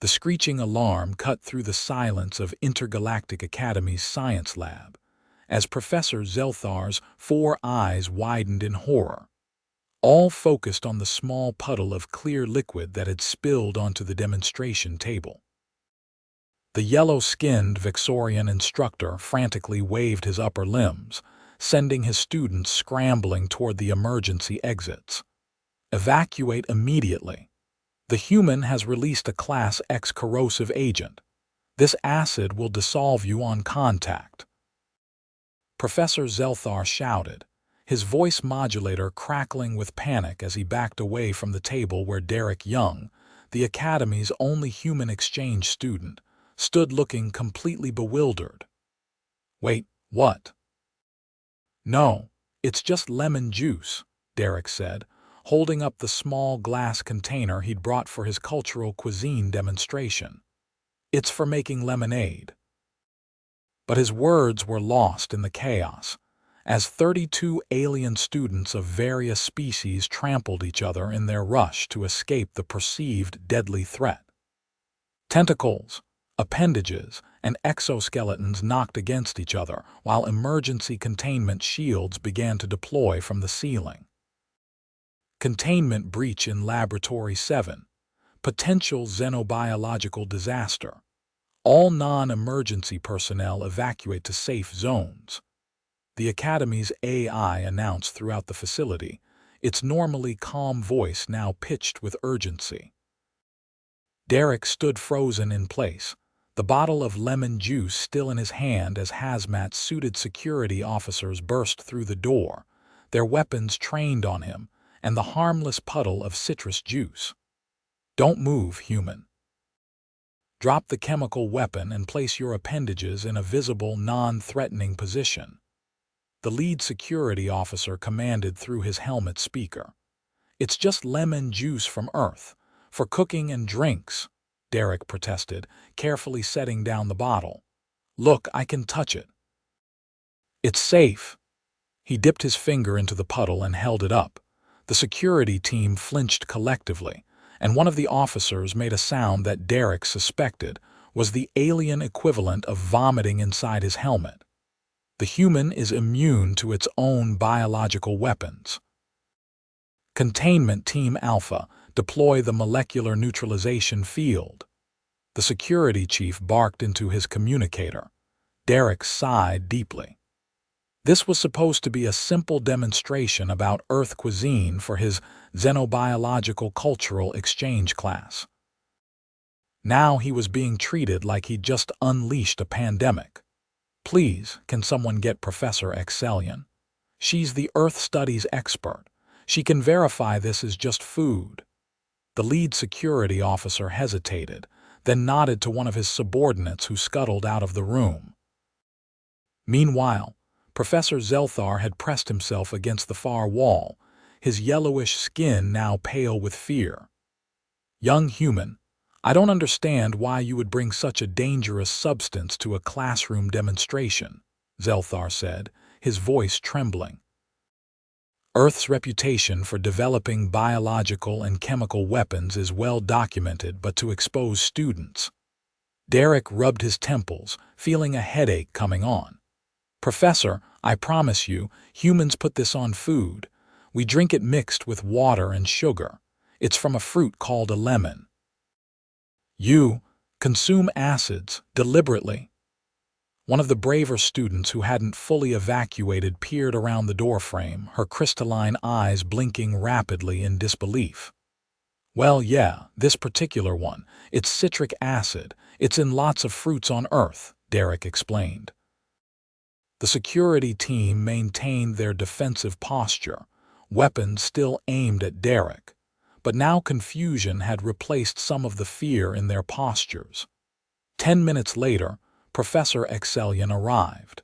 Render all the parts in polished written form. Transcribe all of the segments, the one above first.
The screeching alarm cut through the silence of Intergalactic Academy's science lab, as Professor Zelthar's 4 eyes widened in horror, all focused on the small puddle of clear liquid that had spilled onto the demonstration table. The yellow-skinned Vexorian instructor frantically waved his upper limbs, sending his students scrambling toward the emergency exits. Evacuate immediately. The human has released a Class X corrosive agent. This acid will dissolve you on contact. Professor Zelthar shouted, his voice modulator crackling with panic as he backed away from the table where Derek Young, the Academy's only human exchange student, stood looking completely bewildered. Wait, what? No, it's just lemon juice, Derek said, holding up the small glass container he'd brought for his cultural cuisine demonstration. It's for making lemonade. But his words were lost in the chaos, as 32 alien students of various species trampled each other in their rush to escape the perceived deadly threat. Tentacles, appendages, and exoskeletons knocked against each other while emergency containment shields began to deploy from the ceiling. Containment breach in Laboratory 7. Potential xenobiological disaster. All non-emergency personnel evacuate to safe zones. The Academy's AI announced throughout the facility, its normally calm voice now pitched with urgency. Derek stood frozen in place, the bottle of lemon juice still in his hand as hazmat-suited security officers burst through the door, their weapons trained on him, and the harmless puddle of citrus juice. Don't move, human. Drop the chemical weapon and place your appendages in a visible, non-threatening position. The lead security officer commanded through his helmet speaker. It's just lemon juice from Earth, for cooking and drinks, Derek protested, carefully setting down the bottle. Look, I can touch it. It's safe. He dipped his finger into the puddle and held it up. The security team flinched collectively, and one of the officers made a sound that Derek suspected was the alien equivalent of vomiting inside his helmet. The human is immune to its own biological weapons. Containment Team Alpha, deploy the molecular neutralization field. The security chief barked into his communicator. Derek sighed deeply. This was supposed to be a simple demonstration about Earth cuisine for his xenobiological cultural exchange class. Now he was being treated like he'd just unleashed a pandemic. Please, can someone get Professor Excellion? She's the Earth Studies expert. She can verify this is just food. The lead security officer hesitated, then nodded to one of his subordinates who scuttled out of the room. Meanwhile, Professor Zelthar had pressed himself against the far wall, his yellowish skin now pale with fear. Young human, I don't understand why you would bring such a dangerous substance to a classroom demonstration, Zelthar said, his voice trembling. Earth's reputation for developing biological and chemical weapons is well documented, but to expose students. Derek rubbed his temples, feeling a headache coming on. Professor, I promise you, humans put this on food. We drink it mixed with water and sugar. It's from a fruit called a lemon. You consume acids deliberately. One of the braver students who hadn't fully evacuated peered around the doorframe, her crystalline eyes blinking rapidly in disbelief. Well, yeah, this particular one. It's citric acid. It's in lots of fruits on Earth, Derek explained. The security team maintained their defensive posture, weapons still aimed at Derek, but now confusion had replaced some of the fear in their postures. 10 minutes later, Professor Excellion arrived.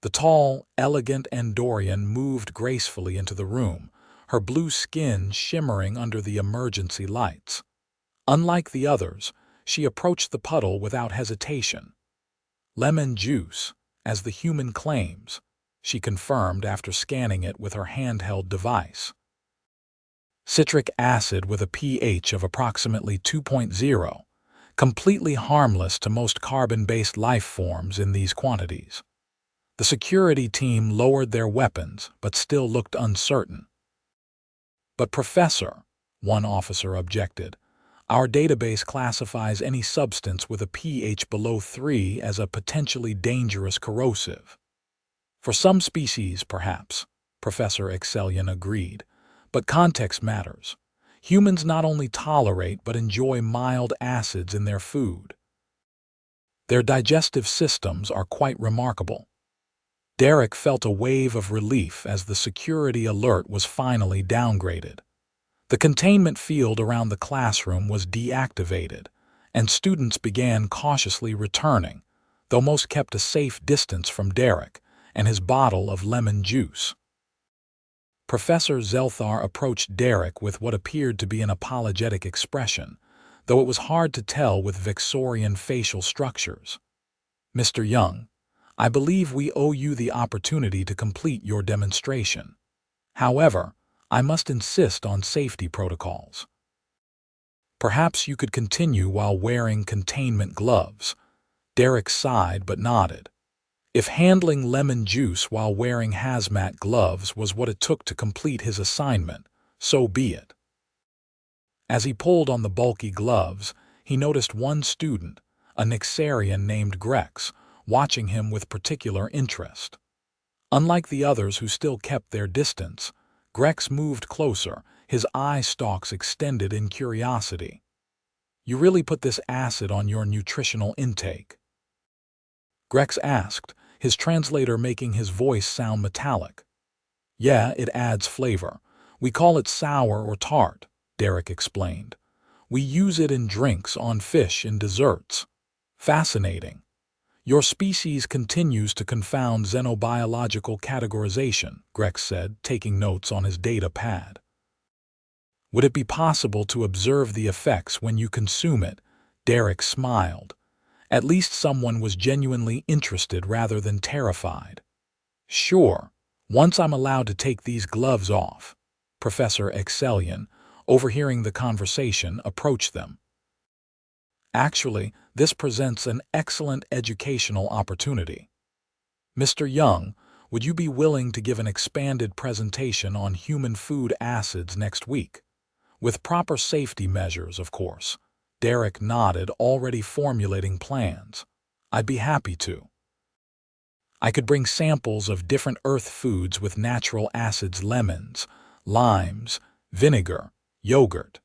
The tall, elegant Andorian moved gracefully into the room, her blue skin shimmering under the emergency lights. Unlike the others, she approached the puddle without hesitation. Lemon juice, as the human claims, she confirmed after scanning it with her handheld device. citric acid with a pH of approximately 2.0, completely harmless to most carbon-based life forms in these quantities. The security team lowered their weapons, but still looked uncertain. "But Professor," one officer objected, "our database classifies any substance with a pH below 3 as a potentially dangerous corrosive." "For some species, perhaps," Professor Excellion agreed, "but context matters. Humans not only tolerate but enjoy mild acids in their food. Their digestive systems are quite remarkable." Derek felt a wave of relief as the security alert was finally downgraded. The containment field around the classroom was deactivated, and students began cautiously returning, though most kept a safe distance from Derek and his bottle of lemon juice. Professor Zelthar approached Derek with what appeared to be an apologetic expression, though it was hard to tell with Victorian facial structures. "Mr. Young, I believe we owe you the opportunity to complete your demonstration. However, I must insist on safety protocols. Perhaps you could continue while wearing containment gloves." Derek sighed but nodded. If handling lemon juice while wearing hazmat gloves was what it took to complete his assignment, so be it. As he pulled on the bulky gloves, he noticed one student, a Nixarian named Grex, watching him with particular interest. Unlike the others who still kept their distance, Grex moved closer, his eye stalks extended in curiosity. "You really put this acid on your nutritional intake?" Grex asked, his translator making his voice sound metallic. "Yeah, it adds flavor. We call it sour or tart," Derek explained. "We use it in drinks, on fish, in desserts." "Fascinating. Your species continues to confound xenobiological categorization," Grex said, taking notes on his data pad. "Would it be possible to observe the effects when you consume it?" Derek smiled. At least someone was genuinely interested rather than terrified. "Sure, once I'm allowed to take these gloves off." Professor Excellion, overhearing the conversation, approached them. "Actually, this presents an excellent educational opportunity. Mr. Young, would you be willing to give an expanded presentation on human food acids next week? With proper safety measures, of course." Derek nodded, already formulating plans. "I'd be happy to. I could bring samples of different earth foods with natural acids: lemons, limes, vinegar, yogurt."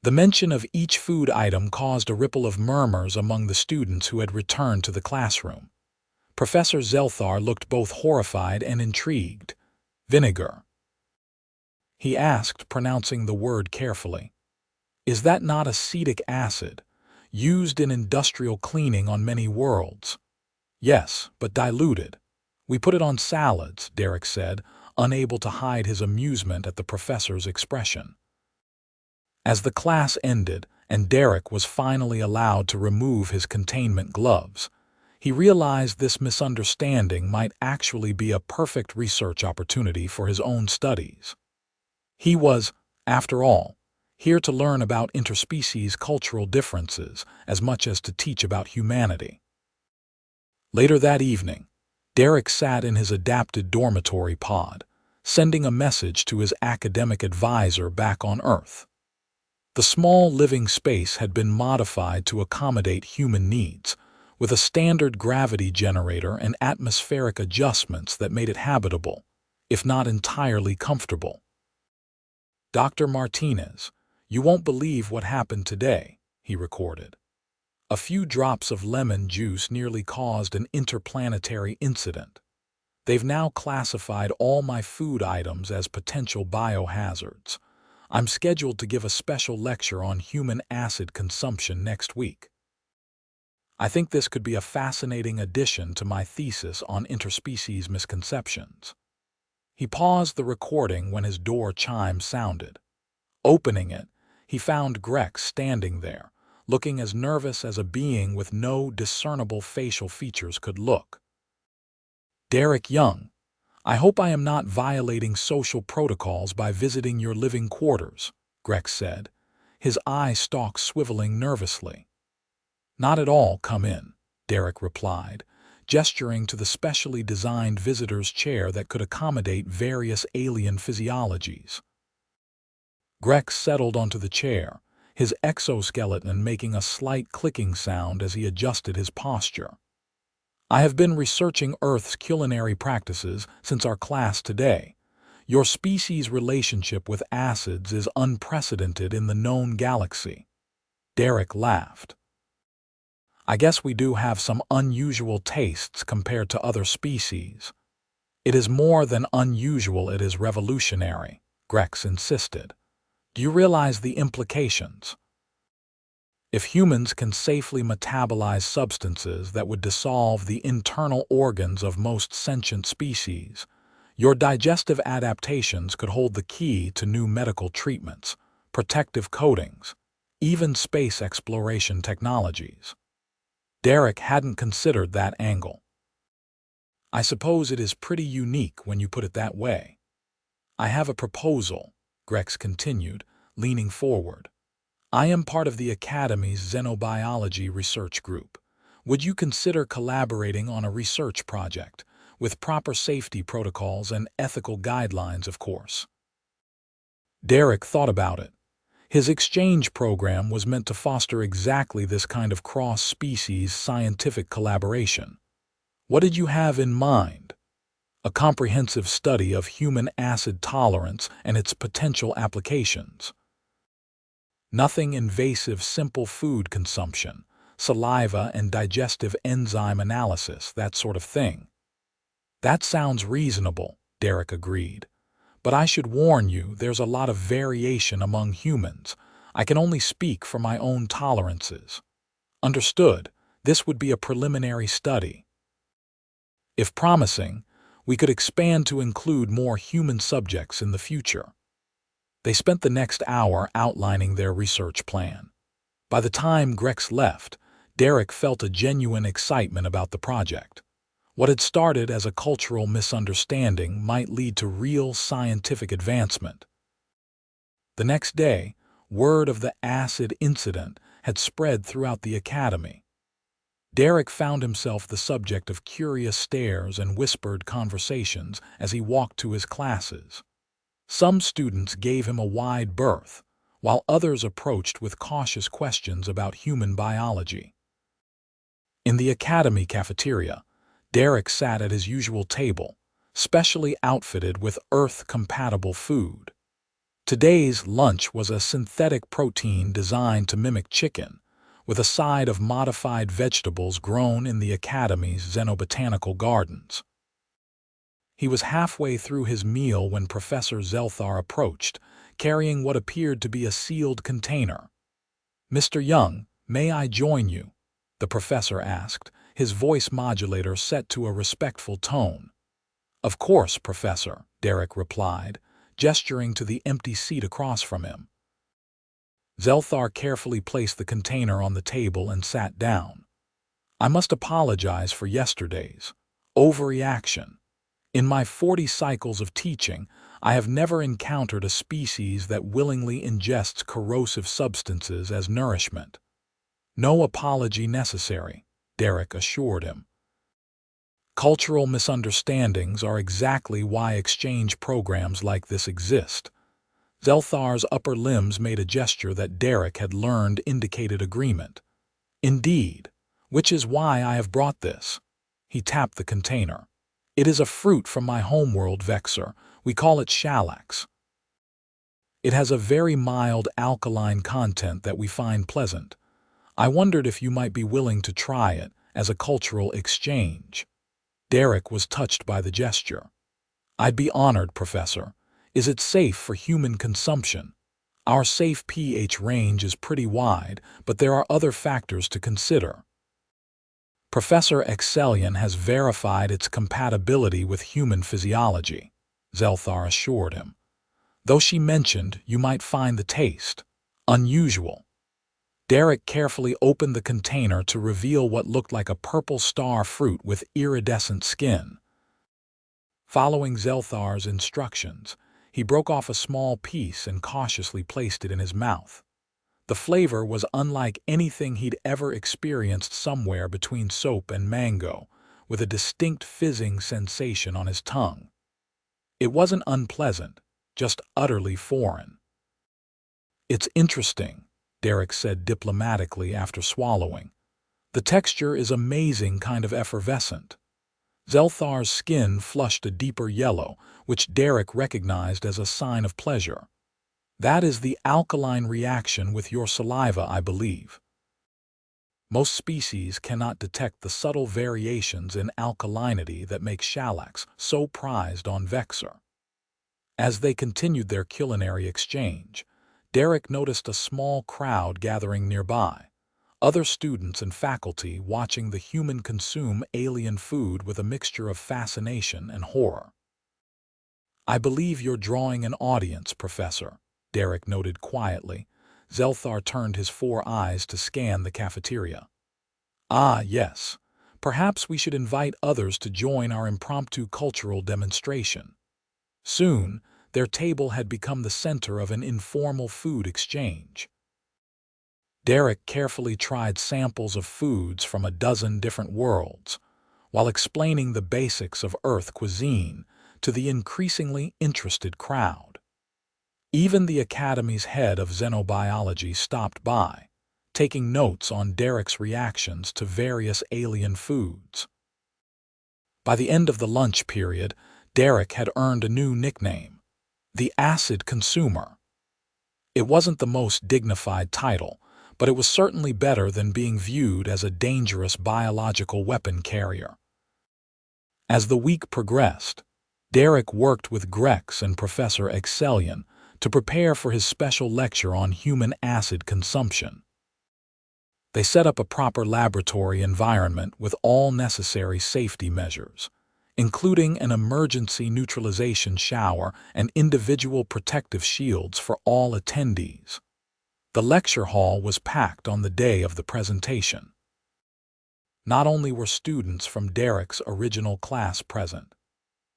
The mention of each food item caused a ripple of murmurs among the students who had returned to the classroom. Professor Zelthar looked both horrified and intrigued. "Vinegar?" he asked, pronouncing the word carefully. "Is that not acetic acid, used in industrial cleaning on many worlds?" "Yes, but diluted. We put it on salads," Derek said, unable to hide his amusement at the professor's expression. As the class ended and Derek was finally allowed to remove his containment gloves, he realized this misunderstanding might actually be a perfect research opportunity for his own studies. He was, after all, here to learn about interspecies cultural differences as much as to teach about humanity. Later that evening, Derek sat in his adapted dormitory pod, sending a message to his academic advisor back on Earth. The small living space had been modified to accommodate human needs, with a standard gravity generator and atmospheric adjustments that made it habitable, if not entirely comfortable. "Dr. Martinez, you won't believe what happened today," he recorded. "A few drops of lemon juice nearly caused an interplanetary incident. They've now classified all my food items as potential biohazards. I'm scheduled to give a special lecture on human acid consumption next week. I think this could be a fascinating addition to my thesis on interspecies misconceptions." He paused the recording when his door chime sounded. Opening it, he found Grex standing there, looking as nervous as a being with no discernible facial features could look. "Derek Young, I hope I am not violating social protocols by visiting your living quarters, Grex said, his eye stalk swiveling nervously. Not at all, come in, Derek replied, gesturing to the specially designed visitor's chair that could accommodate various alien physiologies. Grex settled onto the chair, his exoskeleton making a slight clicking sound as he adjusted his posture. I have been researching Earth's culinary practices since our class today. Your species' relationship with acids is unprecedented in the known galaxy. Derek laughed. I guess we do have some unusual tastes compared to other species. It is more than unusual, it is revolutionary, Grex insisted. Do you realize the implications? If humans can safely metabolize substances that would dissolve the internal organs of most sentient species, your digestive adaptations could hold the key to new medical treatments, protective coatings, even space exploration technologies. Derek hadn't considered that angle. I suppose it is pretty unique when you put it that way. I have a proposal, Grex continued, leaning forward. I am part of the Academy's xenobiology research group. Would you consider collaborating on a research project, with proper safety protocols and ethical guidelines, of course? Derek thought about it. His exchange program was meant to foster exactly this kind of cross-species scientific collaboration. What did you have in mind? A comprehensive study of human acid tolerance and its potential applications. Nothing invasive, simple food consumption, saliva and digestive enzyme analysis, that sort of thing. That sounds reasonable, Derek agreed. But I should warn you, there's a lot of variation among humans. I can only speak for my own tolerances. Understood, this would be a preliminary study. If promising, we could expand to include more human subjects in the future. They spent the next hour outlining their research plan. By the time Grex left, Derek felt a genuine excitement about the project. What had started as a cultural misunderstanding might lead to real scientific advancement. The next day, word of the acid incident had spread throughout the academy. Derek found himself the subject of curious stares and whispered conversations as he walked to his classes. Some students gave him a wide berth, while others approached with cautious questions about human biology. In the academy cafeteria, Derek sat at his usual table, specially outfitted with Earth-compatible food. Today's lunch was a synthetic protein designed to mimic chicken, with a side of modified vegetables grown in the Academy's xenobotanical gardens. He was halfway through his meal when Professor Zelthar approached, carrying what appeared to be a sealed container. "Mr. Young, may I join you?" the professor asked, his voice modulator set to a respectful tone. "Of course, Professor," Derek replied, gesturing to the empty seat across from him. Zelthar carefully placed the container on the table and sat down. "I must apologize for yesterday's overreaction. In my 40 cycles of teaching, I have never encountered a species that willingly ingests corrosive substances as nourishment." "No apology necessary," Derek assured him. "Cultural misunderstandings are exactly why exchange programs like this exist." Zelthar's upper limbs made a gesture that Derek had learned indicated agreement. "Indeed, which is why I have brought this." He tapped the container. "It is a fruit from my homeworld, Vexor. We call it shallax. It has a very mild alkaline content that we find pleasant. I wondered if you might be willing to try it as a cultural exchange." Derek was touched by the gesture. "I'd be honored, Professor. Is it safe for human consumption? Our safe pH range is pretty wide, but there are other factors to consider." "Professor Excellion has verified its compatibility with human physiology," Zelthar assured him. "Though she mentioned you might find the taste unusual." Derek carefully opened the container to reveal what looked like a purple star fruit with iridescent skin. Following Zelthar's instructions, he broke off a small piece and cautiously placed it in his mouth. The flavor was unlike anything he'd ever experienced, somewhere between soap and mango, with a distinct fizzing sensation on his tongue. It wasn't unpleasant, just utterly foreign. "It's interesting," Derek said diplomatically after swallowing. "The texture is amazing, kind of effervescent." Zelthar's skin flushed a deeper yellow, which Derek recognized as a sign of pleasure. "That is the alkaline reaction with your saliva, I believe. Most species cannot detect the subtle variations in alkalinity that make shellacs so prized on Vexor." As they continued their culinary exchange, Derek noticed a small crowd gathering nearby, other students and faculty watching the human consume alien food with a mixture of fascination and horror. "I believe you're drawing an audience, Professor," Derek noted quietly. Zelthar turned his 4 eyes to scan the cafeteria. "Ah, yes. Perhaps we should invite others to join our impromptu cultural demonstration." Soon, their table had become the center of an informal food exchange. Derek carefully tried samples of foods from a dozen different worlds, while explaining the basics of Earth cuisine to the increasingly interested crowd. Even the Academy's head of xenobiology stopped by, taking notes on Derek's reactions to various alien foods. By the end of the lunch period, Derek had earned a new nickname: the Acid Consumer. It wasn't the most dignified title, but it was certainly better than being viewed as a dangerous biological weapon carrier. As the week progressed, Derek worked with Grex and Professor Excellion to prepare for his special lecture on human acid consumption. They set up a proper laboratory environment with all necessary safety measures, including an emergency neutralization shower and individual protective shields for all attendees. The lecture hall was packed on the day of the presentation. Not only were students from Derek's original class present,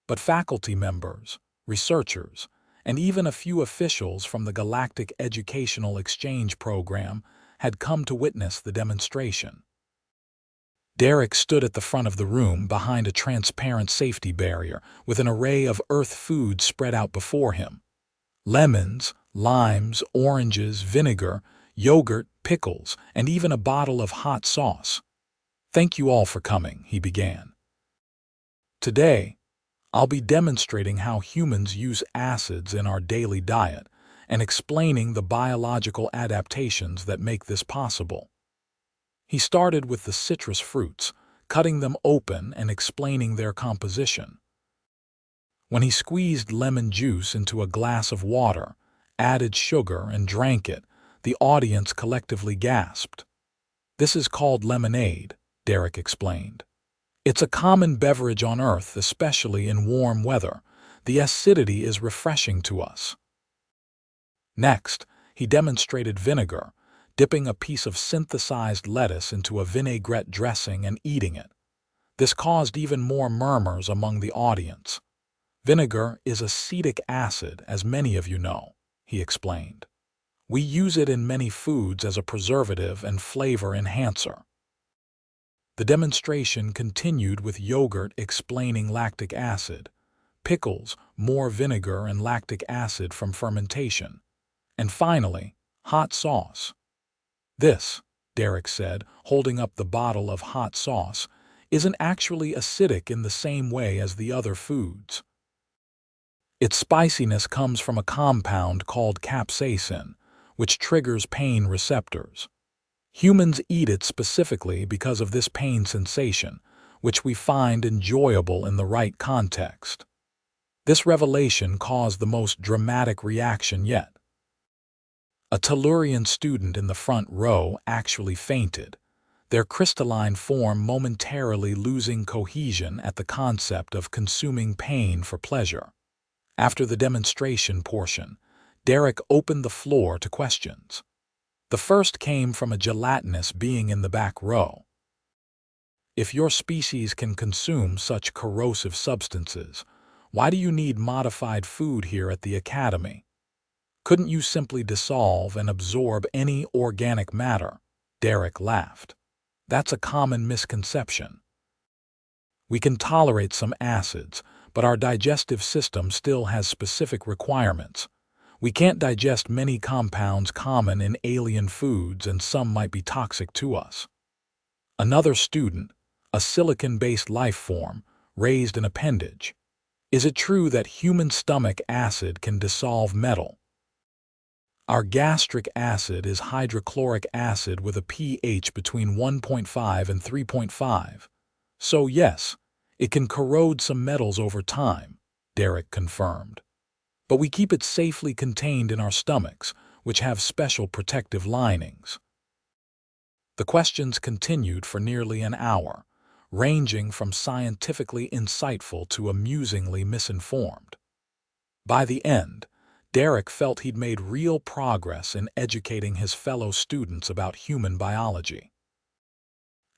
but faculty members, researchers, and even a few officials from the Galactic Educational Exchange Program had come to witness the demonstration. Derek stood at the front of the room behind a transparent safety barrier with an array of Earth foods spread out before him. Lemons, limes, oranges, vinegar, yogurt, pickles, and even a bottle of hot sauce. "Thank you all for coming," he began. "Today, I'll be demonstrating how humans use acids in our daily diet and explaining the biological adaptations that make this possible." He started with the citrus fruits, cutting them open and explaining their composition. When he squeezed lemon juice into a glass of water, added sugar, and drank it, the audience collectively gasped. "This is called lemonade," Derek explained. "It's a common beverage on Earth, especially in warm weather. The acidity is refreshing to us." Next, he demonstrated vinegar, dipping a piece of synthesized lettuce into a vinaigrette dressing and eating it. This caused even more murmurs among the audience. "Vinegar is acetic acid, as many of you know," he explained. "We use it in many foods as a preservative and flavor enhancer." The demonstration continued with yogurt explaining lactic acid, pickles, more vinegar and lactic acid from fermentation, and finally, hot sauce. "This," Derek said, holding up the bottle of hot sauce, "isn't actually acidic in the same way as the other foods. Its spiciness comes from a compound called capsaicin, which triggers pain receptors. Humans eat it specifically because of this pain sensation, which we find enjoyable in the right context." This revelation caused the most dramatic reaction yet. A Tellurian student in the front row actually fainted, their crystalline form momentarily losing cohesion at the concept of consuming pain for pleasure. After the demonstration portion, Derek opened the floor to questions. The first came from a gelatinous being in the back row. "If your species can consume such corrosive substances, Why do you need modified food here at the Academy? Couldn't you simply dissolve and absorb any organic matter? Derek laughed. That's a common misconception. We can tolerate some acids, but our digestive system still has specific requirements. We can't digest many compounds common in alien foods, and some might be toxic to us. Another student, a silicon-based life form, raised an appendage. Is it true that human stomach acid can dissolve metal? Our gastric acid is hydrochloric acid with a pH between 1.5 and 3.5. So yes, it can corrode some metals over time, Derek confirmed. But we keep it safely contained in our stomachs, which have special protective linings. The questions continued for nearly an hour, ranging from scientifically insightful to amusingly misinformed. By the end, Derek felt he'd made real progress in educating his fellow students about human biology.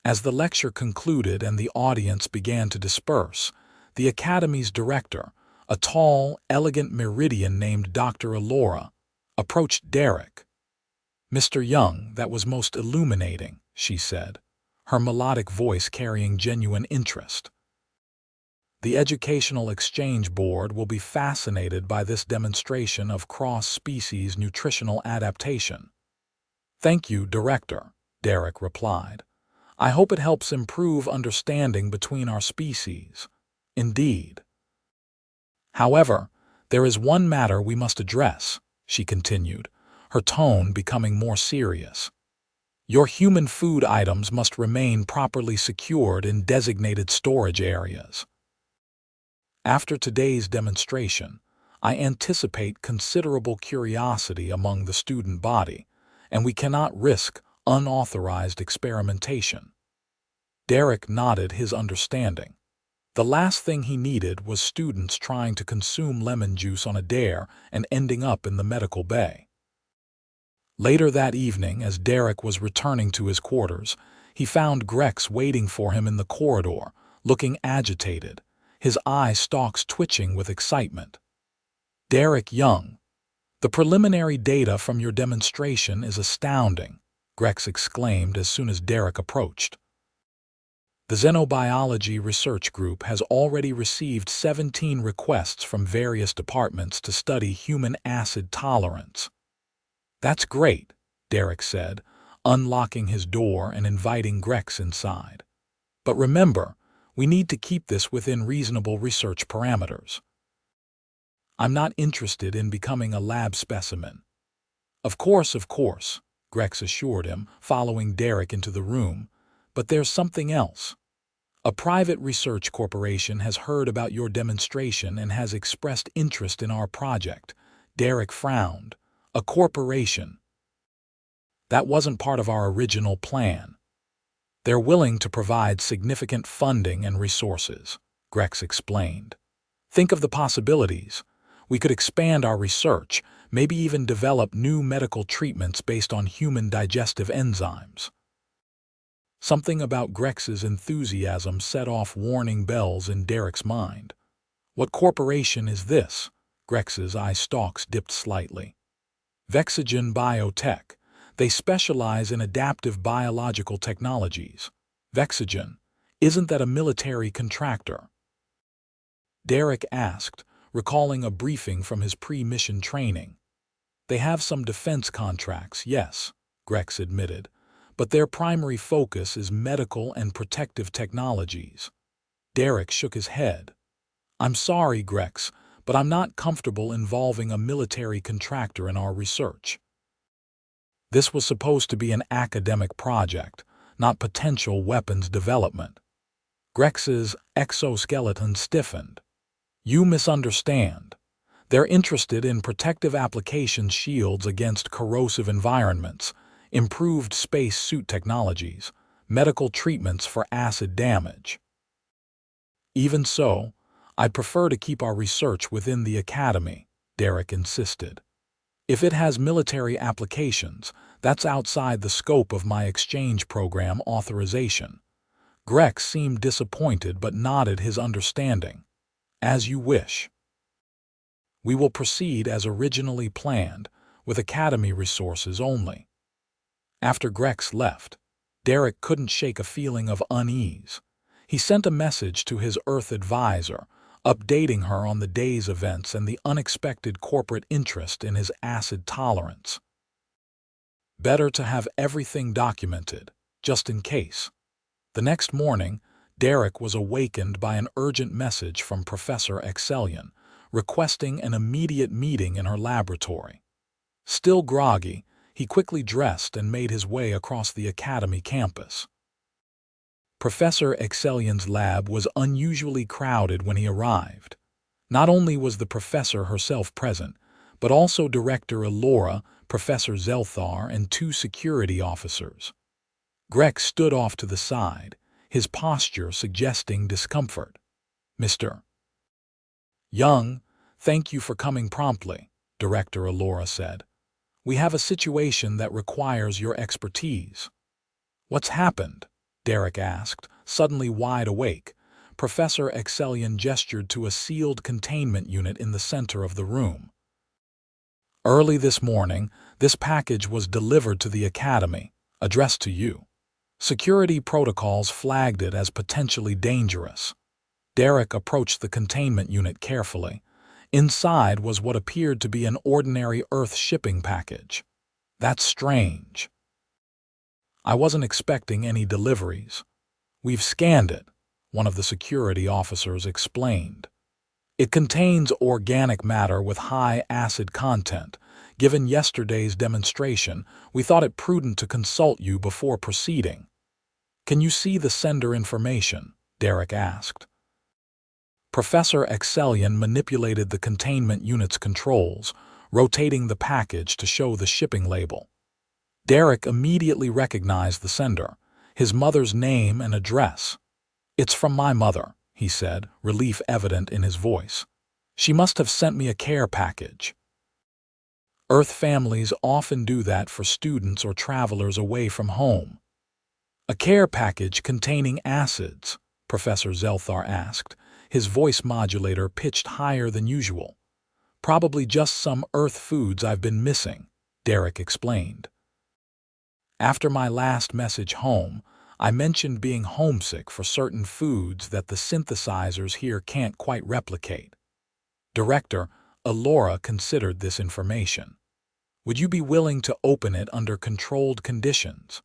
As the lecture concluded and the audience began to disperse, the Academy's director, a tall, elegant Meridian named Dr. Elora, approached Derek. "Mr. Young, that was most illuminating," she said, her melodic voice carrying genuine interest. "The Educational Exchange Board will be fascinated by this demonstration of cross-species nutritional adaptation." "Thank you, Director," Derek replied. "I hope it helps improve understanding between our species." "Indeed." "However, there is one matter we must address," she continued, her tone becoming more serious. "Your human food items must remain properly secured in designated storage areas. After today's demonstration, I anticipate considerable curiosity among the student body, and we cannot risk unauthorized experimentation." Derek nodded his understanding. The last thing he needed was students trying to consume lemon juice on a dare and ending up in the medical bay. Later that evening, as Derek was returning to his quarters, he found Grex waiting for him in the corridor, looking agitated, his eye stalks twitching with excitement. "Derek Young, the preliminary data from your demonstration is astounding," Grex exclaimed as soon as Derek approached. "The Xenobiology Research Group has already received 17 requests from various departments to study human acid tolerance." "That's great," Derek said, unlocking his door and inviting Grex inside. "But remember, we need to keep this within reasonable research parameters." "I'm not interested in becoming a lab specimen." Of course," Grex assured him, following Derek into the room. "But there's something else. A private research corporation has heard about your demonstration and has expressed interest in our project." Derek frowned. "A corporation? That wasn't part of our original plan." "They're willing to provide significant funding and resources," Grex explained. "Think of the possibilities. We could expand our research, maybe even develop new medical treatments based on human digestive enzymes." Something about Grex's enthusiasm set off warning bells in Derek's mind. "What corporation is this?" Grex's eye stalks dipped slightly. "Vexagen Biotech. They specialize in adaptive biological technologies." "Vexagen? Isn't that a military contractor?" Derek asked, recalling a briefing from his pre-mission training. "They have some defense contracts, yes," Grex admitted, "but their primary focus is medical and protective technologies." Derek shook his head. "I'm sorry, Grex, but I'm not comfortable involving a military contractor in our research." This was supposed to be an academic project, not potential weapons development. Grex's exoskeleton stiffened. "You misunderstand. They're interested in protective applications, shields against corrosive environments, improved space suit technologies, medical treatments for acid damage." "Even so, I'd prefer to keep our research within the Academy," Derek insisted. "If it has military applications, that's outside the scope of my exchange program authorization." Grex seemed disappointed but nodded his understanding. As you wish. We will proceed as originally planned, with Academy resources only. After Grex left, Derek couldn't shake a feeling of unease. He sent a message to his Earth advisor, updating her on the day's events and the unexpected corporate interest in his acid tolerance. Better to have everything documented, just in case. The next morning, Derek was awakened by an urgent message from Professor Excellion, requesting an immediate meeting in her laboratory. Still groggy, he quickly dressed and made his way across the Academy campus. Professor Excellion's lab was unusually crowded when he arrived. Not only was the professor herself present, but also Director Elora, Professor Zelthar, and 2 security officers. Grex stood off to the side, his posture suggesting discomfort. "Mr. Young, thank you for coming promptly," Director Elora said. "We have a situation that requires your expertise." "What's happened?" Derek asked, suddenly wide awake. Professor Excellion gestured to a sealed containment unit in the center of the room. "Early this morning, this package was delivered to the Academy, addressed to you. Security protocols flagged it as potentially dangerous." Derek approached the containment unit carefully. Inside was what appeared to be an ordinary Earth shipping package. "That's strange. I wasn't expecting any deliveries. We've scanned it," one of the security officers explained. "It contains organic matter with high acid content. Given yesterday's demonstration, we thought it prudent to consult you before proceeding." "Can you see the sender information?" Derek asked. Professor Excellion manipulated the containment unit's controls, rotating the package to show the shipping label. Derek immediately recognized the sender, his mother's name and address. "It's from my mother," he said, relief evident in his voice. "She must have sent me a care package." Earth families often do that for students or travelers away from home. "A care package containing acids?" Professor Zelthar asked, his voice modulator pitched higher than usual. "Probably just some Earth foods I've been missing," Derek explained. "After my last message home, I mentioned being homesick for certain foods that the synthesizers here can't quite replicate." Director Elora considered this information. "Would you be willing to open it under controlled conditions?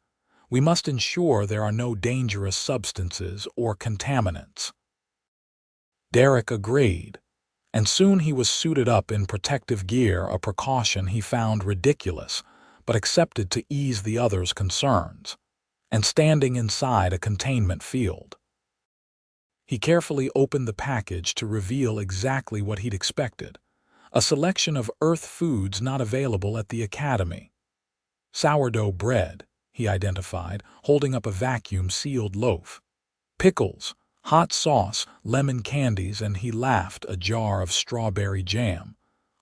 We must ensure there are no dangerous substances or contaminants." Derek agreed, and soon he was suited up in protective gear, a precaution he found ridiculous, but accepted to ease the others' concerns, and standing inside a containment field. He carefully opened the package to reveal exactly what he'd expected, a selection of Earth foods not available at the Academy. "Sourdough bread," he identified, holding up a vacuum-sealed loaf. "Pickles, hot sauce, lemon candies," and he laughed, "a jar of strawberry jam.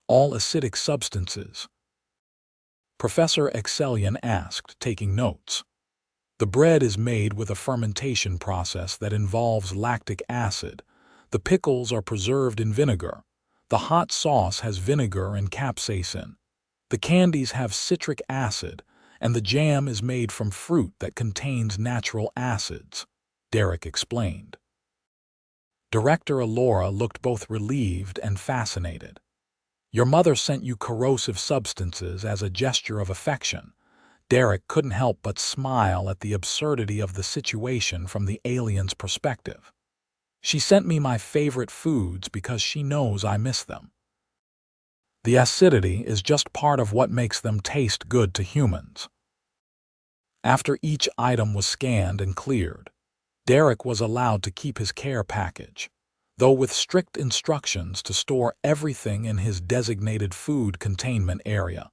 All acidic substances." Professor Excellion asked, taking notes. "The bread is made with a fermentation process that involves lactic acid. The pickles are preserved in vinegar. The hot sauce has vinegar and capsaicin. The candies have citric acid, and the jam is made from fruit that contains natural acids," Derek explained. Director Elora looked both relieved and fascinated. "Your mother sent you corrosive substances as a gesture of affection." Derek couldn't help but smile at the absurdity of the situation from the alien's perspective. "She sent me my favorite foods because she knows I miss them. The acidity is just part of what makes them taste good to humans." After each item was scanned and cleared, Derek was allowed to keep his care package, though with strict instructions to store everything in his designated food containment area,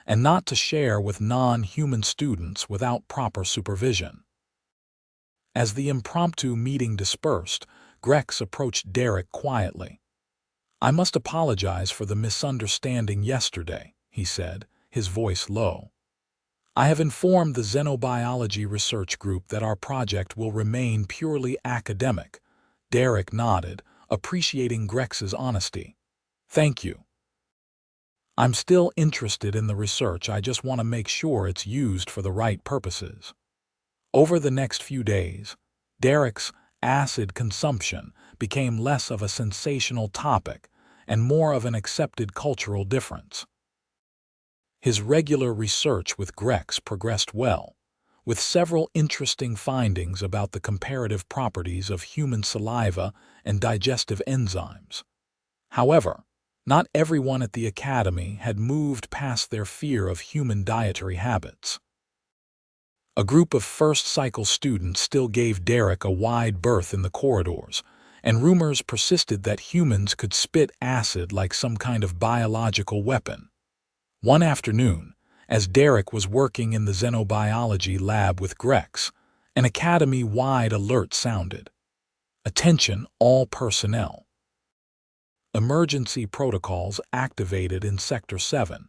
and not to share with non-human students without proper supervision. As the impromptu meeting dispersed, Grex approached Derek quietly. "I must apologize for the misunderstanding yesterday," he said, his voice low. "I have informed the Xenobiology Research Group that our project will remain purely academic." Derek nodded, appreciating Grex's honesty. "Thank you. I'm still interested in the research. I just want to make sure it's used for the right purposes." Over the next few days, Derek's acid consumption became less of a sensational topic and more of an accepted cultural difference. His regular research with Grex progressed well, with several interesting findings about the comparative properties of human saliva and digestive enzymes. However, not everyone at the Academy had moved past their fear of human dietary habits. A group of first-cycle students still gave Derek a wide berth in the corridors, and rumors persisted that humans could spit acid like some kind of biological weapon. One afternoon, as Derek was working in the xenobiology lab with Grex, an Academy-wide alert sounded. "Attention, all personnel. Emergency protocols activated in Sector 7.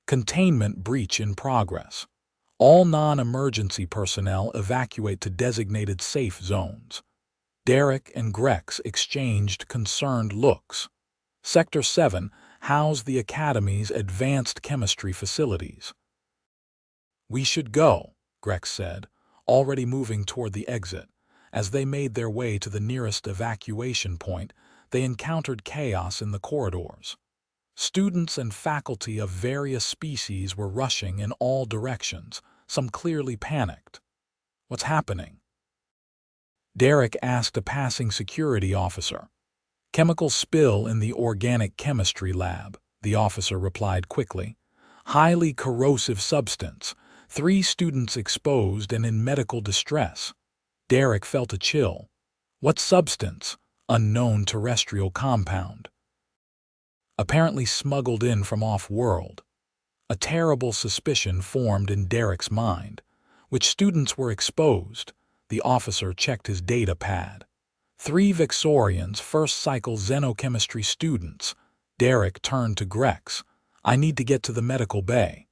Containment breach in progress. All non-emergency personnel evacuate to designated safe zones." Derek and Grex exchanged concerned looks. Sector 7 housed the Academy's advanced chemistry facilities. "We should go," Grex said, already moving toward the exit. As they made their way to the nearest evacuation point, they encountered chaos in the corridors. Students and faculty of various species were rushing in all directions, some clearly panicked. "What's happening?" Derek asked a passing security officer. "Chemical spill in the organic chemistry lab," the officer replied quickly. "Highly corrosive substance. 3 students exposed and in medical distress." Derek felt a chill. "What substance?" "Unknown terrestrial compound. Apparently smuggled in from off-world." A terrible suspicion formed in Derek's mind. Which students were exposed? The officer checked his data pad. 3 Vixorians, first-cycle xenochemistry students. Derek turned to Grex. "I need to get to the medical bay."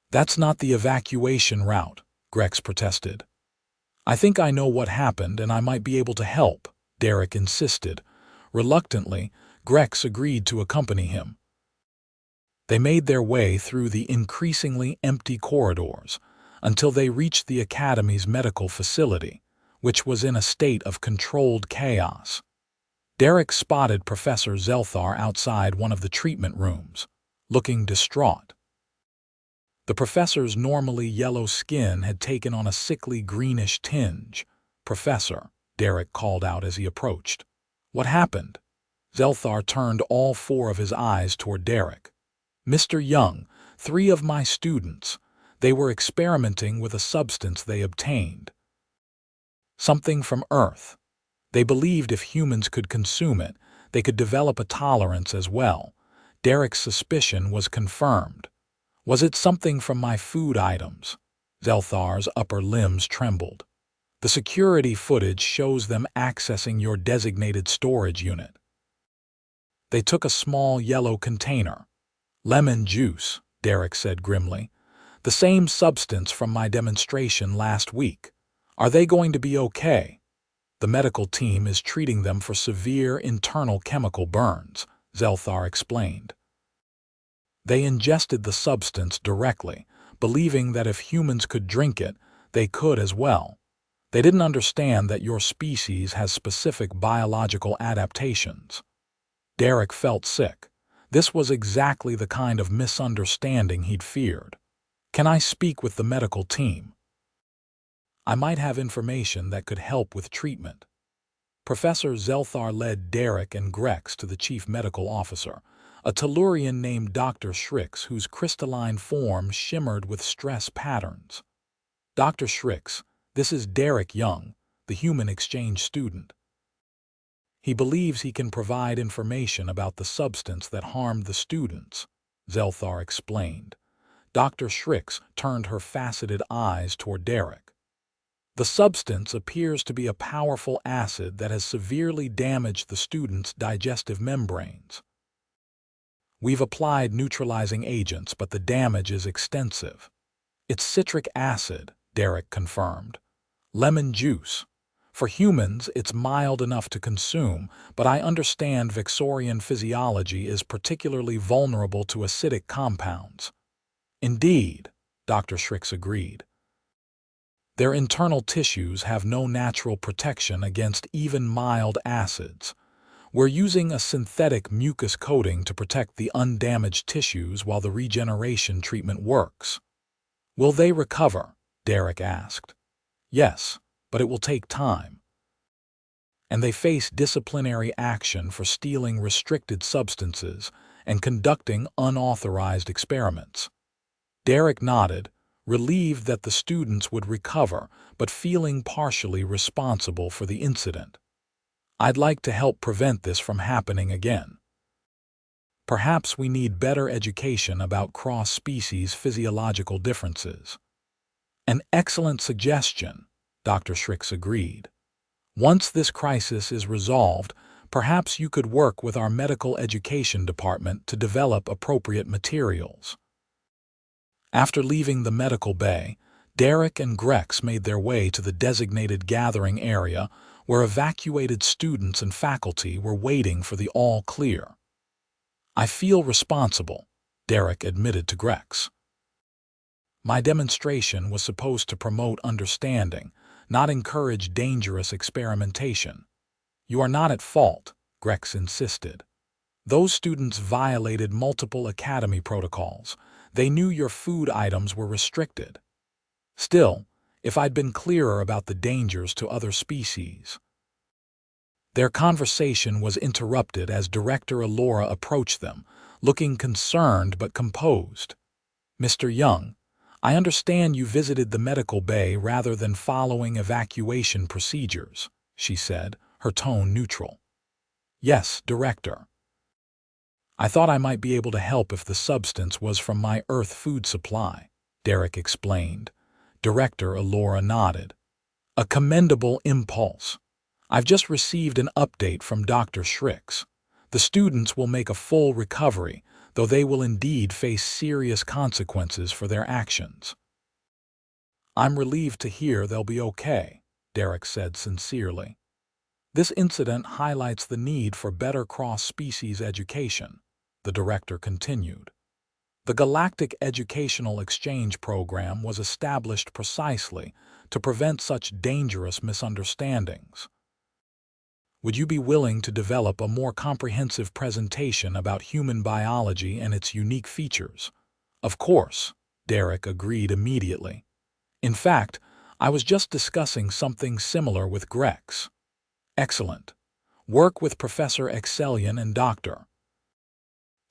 "That's not the evacuation route," Grex protested. "I think I know what happened and I might be able to help," Derek insisted. Reluctantly, Grex agreed to accompany him. They made their way through the increasingly empty corridors until they reached the Academy's medical facility, which was in a state of controlled chaos. Derek spotted Professor Zelthar outside one of the treatment rooms, looking distraught. The professor's normally yellow skin had taken on a sickly greenish tinge. "Professor," Derek called out as he approached. "What happened?" Zelthar turned all 4 of his eyes toward Derek. "Mr. Young, 3 of my students. They were experimenting with a substance they obtained. Something from Earth. They believed if humans could consume it, they could develop a tolerance as well." Derek's suspicion was confirmed. "Was it something from my food items?" Zelthar's upper limbs trembled. "The security footage shows them accessing your designated storage unit." They took a small yellow container. "Lemon juice," Derek said grimly. "The same substance from my demonstration last week. Are they going to be okay?" "The medical team is treating them for severe internal chemical burns," Zelthar explained. "They ingested the substance directly, believing that if humans could drink it, they could as well. They didn't understand that your species has specific biological adaptations." Derek felt sick. This was exactly the kind of misunderstanding he'd feared. "Can I speak with the medical team? I might have information that could help with treatment." Professor Zelthar led Derek and Grex to the chief medical officer, a Tellurian named Dr. Shrix, whose crystalline form shimmered with stress patterns. "Dr. Shrix, this is Derek Young, the human exchange student. He believes he can provide information about the substance that harmed the students," Zelthar explained. Dr. Shrix turned her faceted eyes toward Derek. "The substance appears to be a powerful acid that has severely damaged the students' digestive membranes. We've applied neutralizing agents, but the damage is extensive." "It's citric acid," Derek confirmed. "Lemon juice. For humans, it's mild enough to consume, but I understand Vexorian physiology is particularly vulnerable to acidic compounds. Indeed, Dr. Shrix agreed. Their internal tissues have no natural protection against even mild acids. We're using a synthetic mucus coating to protect the undamaged tissues while the regeneration treatment works. Will they recover? Derek asked. Yes, but it will take time. And they face disciplinary action for stealing restricted substances and conducting unauthorized experiments. Derek nodded, relieved that the students would recover, but feeling partially responsible for the incident. I'd like to help prevent this from happening again. Perhaps we need better education about cross-species physiological differences. An excellent suggestion, Dr. Shrix agreed. Once this crisis is resolved, perhaps you could work with our medical education department to develop appropriate materials. After leaving the medical bay, Derek and Grex made their way to the designated gathering area where evacuated students and faculty were waiting for the all-clear. I feel responsible, Derek admitted to Grex. My demonstration was supposed to promote understanding, not encourage dangerous experimentation. You are not at fault, Grex insisted. Those students violated multiple academy protocols. They knew your food items were restricted. Still, if I'd been clearer about the dangers to other species. Their conversation was interrupted as Director Alora approached them, looking concerned but composed. Mr. Young, I understand you visited the medical bay rather than following evacuation procedures, she said, her tone neutral. Yes, Director. I thought I might be able to help if the substance was from my Earth food supply, Derek explained. Director Alora nodded. A commendable impulse. I've just received an update from Dr. Shrix. The students will make a full recovery, though they will indeed face serious consequences for their actions. I'm relieved to hear they'll be okay, Derek said sincerely. This incident highlights the need for better cross-species education, the director continued. The Galactic Educational Exchange Program was established precisely to prevent such dangerous misunderstandings. Would you be willing to develop a more comprehensive presentation about human biology and its unique features? Of course, Derek agreed immediately. In fact, I was just discussing something similar with Grex. Excellent. Work with Professor Excellion and Dr.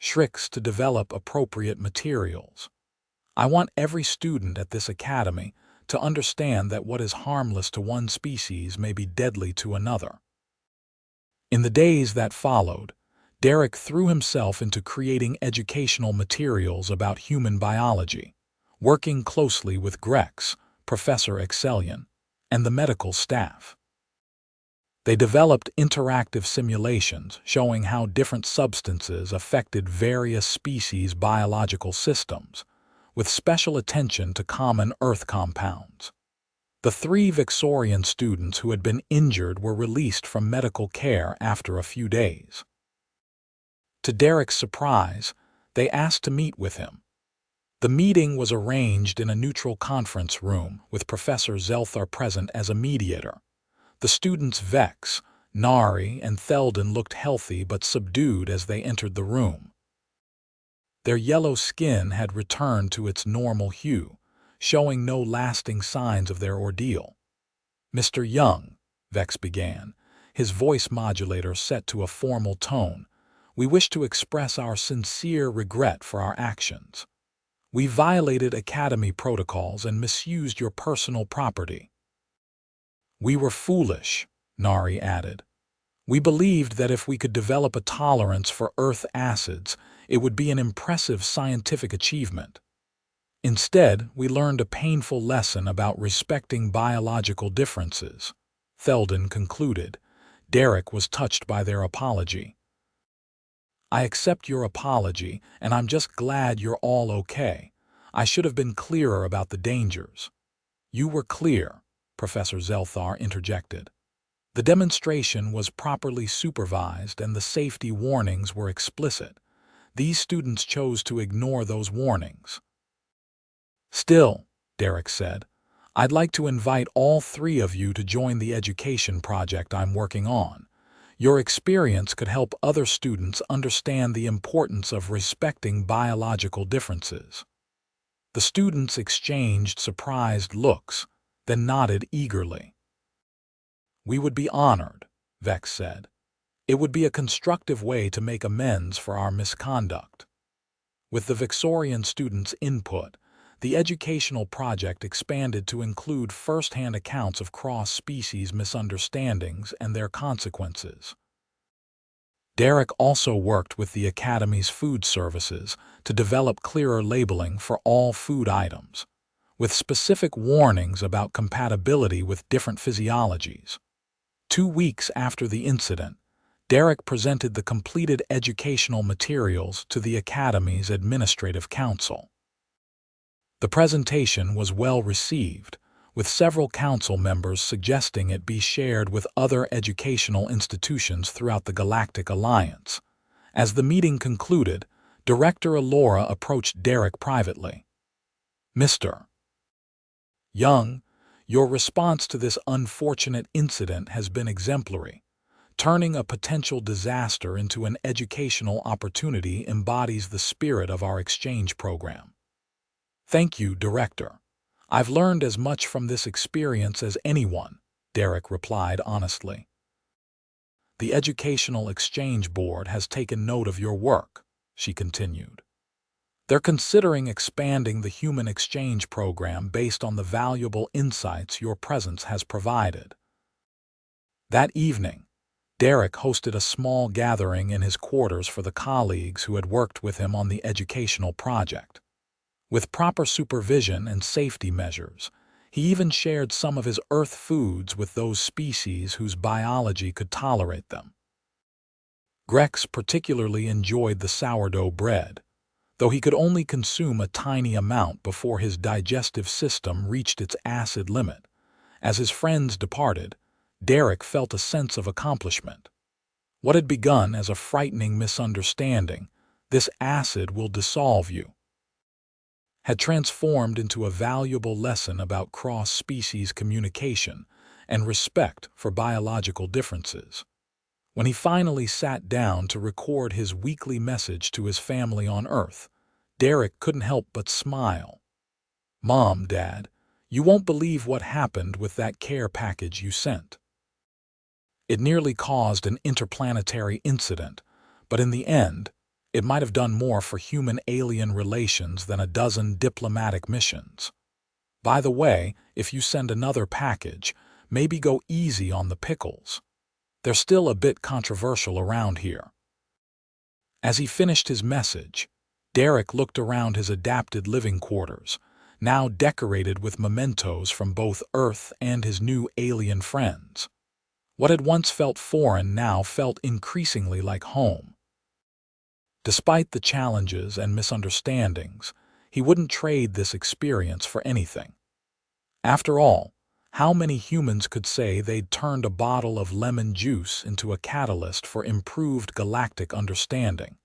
Shrix to develop appropriate materials. I want every student at this academy to understand that what is harmless to one species may be deadly to another. In the days that followed, Derek threw himself into creating educational materials about human biology, working closely with Grex, Professor Excellion, and the medical staff. They developed interactive simulations showing how different substances affected various species' biological systems, with special attention to common Earth compounds. The 3 Vexorian students who had been injured were released from medical care after a few days. To Derek's surprise, they asked to meet with him. The meeting was arranged in a neutral conference room with Professor Zelthar present as a mediator. The students Vex, Nari, and Theldon looked healthy but subdued as they entered the room. Their yellow skin had returned to its normal hue, showing no lasting signs of their ordeal. Mr. Young, Vex began, his voice modulator set to a formal tone, we wish to express our sincere regret for our actions. We violated Academy protocols and misused your personal property. We were foolish, Nari added. We believed that if we could develop a tolerance for Earth acids, it would be an impressive scientific achievement. Instead, we learned a painful lesson about respecting biological differences, Theldon concluded. Derek was touched by their apology. I accept your apology, and I'm just glad you're all okay. I should have been clearer about the dangers. You were clear, Professor Zelthar interjected. The demonstration was properly supervised and the safety warnings were explicit. These students chose to ignore those warnings. "Still," Derek said, "I'd like to invite all three of you to join the education project I'm working on. Your experience could help other students understand the importance of respecting biological differences." The students exchanged surprised looks, then nodded eagerly. "We would be honored," Vex said. "It would be a constructive way to make amends for our misconduct." With the Vexorian students' input, the educational project expanded to include first-hand accounts of cross-species misunderstandings and their consequences. Derek also worked with the Academy's food services to develop clearer labeling for all food items, with specific warnings about compatibility with different physiologies. 2 weeks after the incident, Derek presented the completed educational materials to the Academy's Administrative Council. The presentation was well received, with several council members suggesting it be shared with other educational institutions throughout the Galactic Alliance. As the meeting concluded, Director Alora approached Derek privately. "Mr. Young, your response to this unfortunate incident has been exemplary. Turning a potential disaster into an educational opportunity embodies the spirit of our exchange program." "Thank you, Director. I've learned as much from this experience as anyone," Derek replied honestly. "The Educational Exchange Board has taken note of your work," she continued. "They're considering expanding the human exchange program based on the valuable insights your presence has provided." That evening, Derek hosted a small gathering in his quarters for the colleagues who had worked with him on the educational project. With proper supervision and safety measures, he even shared some of his Earth foods with those species whose biology could tolerate them. Grex particularly enjoyed the sourdough bread, though he could only consume a tiny amount before his digestive system reached its acid limit. As his friends departed, Derek felt a sense of accomplishment. What had begun as a frightening misunderstanding, "this acid will dissolve you," had transformed into a valuable lesson about cross-species communication and respect for biological differences. When he finally sat down to record his weekly message to his family on Earth, Derek couldn't help but smile. "Mom, Dad, you won't believe what happened with that care package you sent. It nearly caused an interplanetary incident, but in the end, it might have done more for human-alien relations than a dozen diplomatic missions. By the way, if you send another package, maybe go easy on the pickles. They're still a bit controversial around here." As he finished his message, Derek looked around his adapted living quarters, now decorated with mementos from both Earth and his new alien friends. What had once felt foreign now felt increasingly like home. Despite the challenges and misunderstandings, he wouldn't trade this experience for anything. After all, how many humans could say they'd turned a bottle of lemon juice into a catalyst for improved galactic understanding?